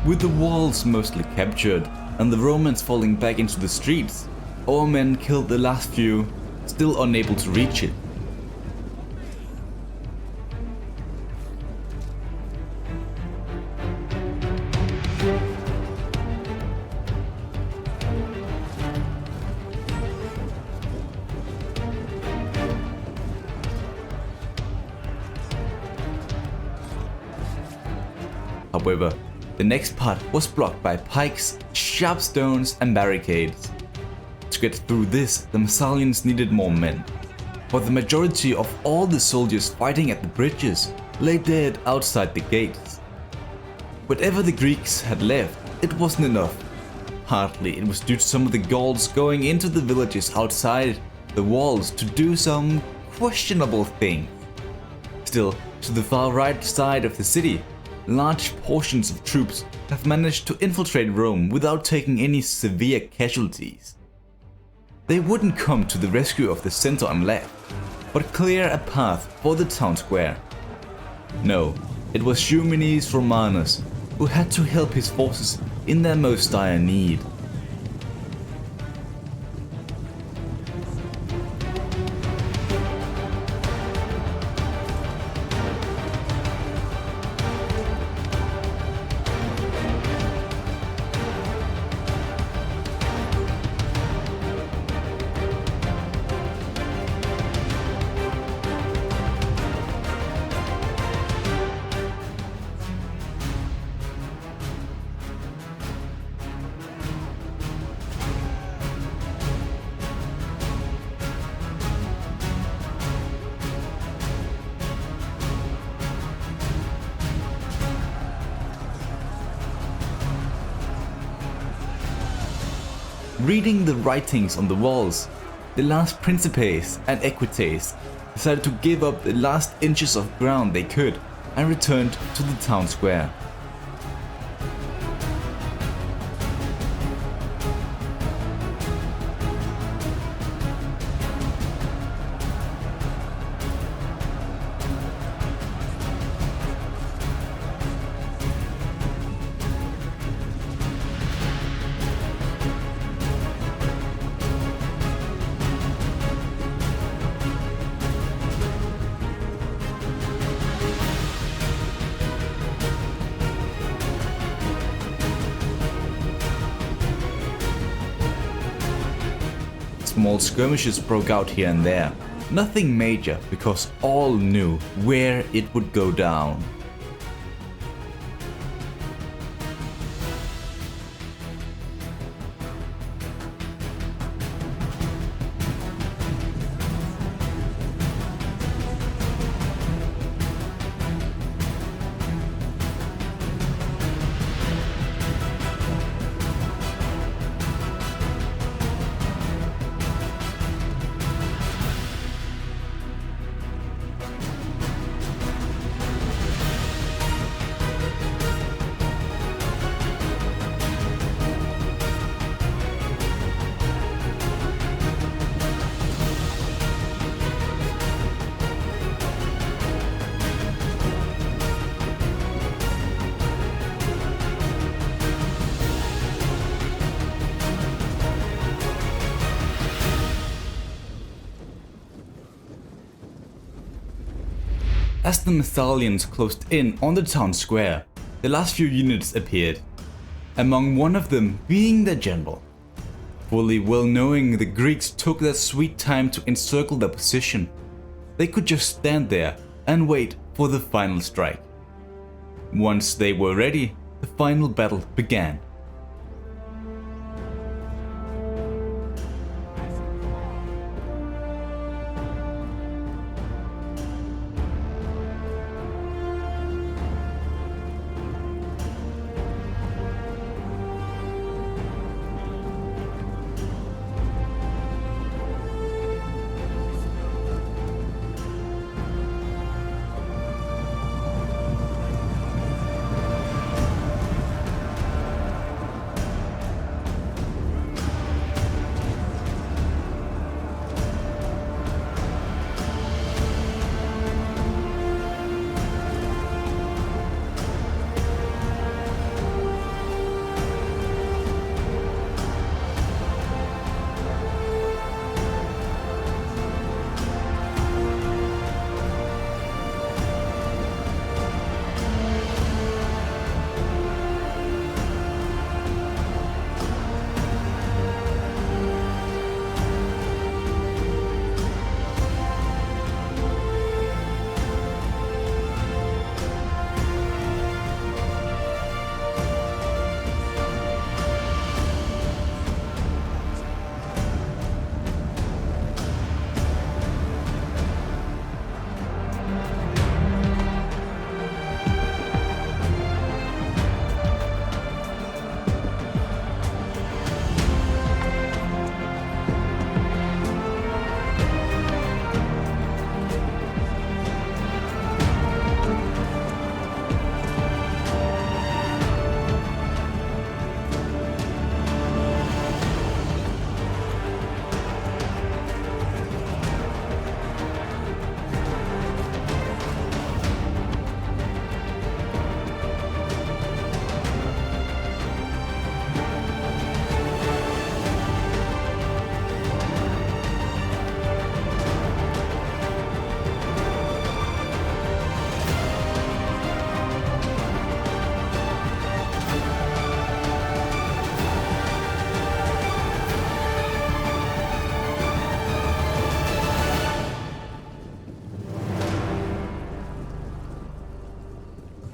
With the walls mostly captured and the Romans falling back into the streets, our men killed the last few, still unable to reach it. However, the next part was blocked by pikes, sharp stones and barricades. To get through this, the Massalians needed more men, but the majority of all the soldiers fighting at the bridges lay dead outside the gates. Whatever the Greeks had left, it wasn't enough. Partly it was due to some of the Gauls going into the villages outside the walls to do some questionable things. Still, to the far right side of the city, large portions of troops have managed to infiltrate Rome without taking any severe casualties. They wouldn't come to the rescue of the center on left, but clear a path for the town square. No, it was Eumenes Romanus who had to help his forces in their most dire need. Reading the writings on the walls, the last Principes and Equites decided to give up the last inches of ground they could and returned to the town square. Small skirmishes broke out here and there. Nothing major because all knew where it would go down. As the Massalians closed in on the town square, the last few units appeared, among one of them being their general. Fully well knowing the Greeks took their sweet time to encircle their position, they could just stand there and wait for the final strike. Once they were ready, the final battle began.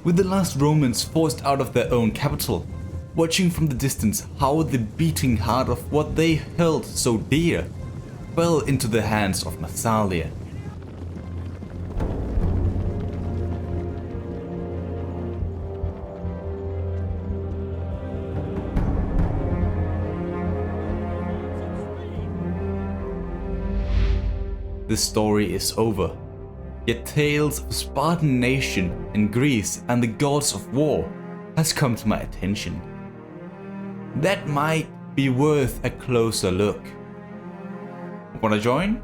With the last Romans forced out of their own capital, watching from the distance how the beating heart of what they held so dear fell into the hands of Massalia. The story is over. Yet tales of Spartan nation in Greece and the gods of war has come to my attention. That might be worth a closer look. Wanna join?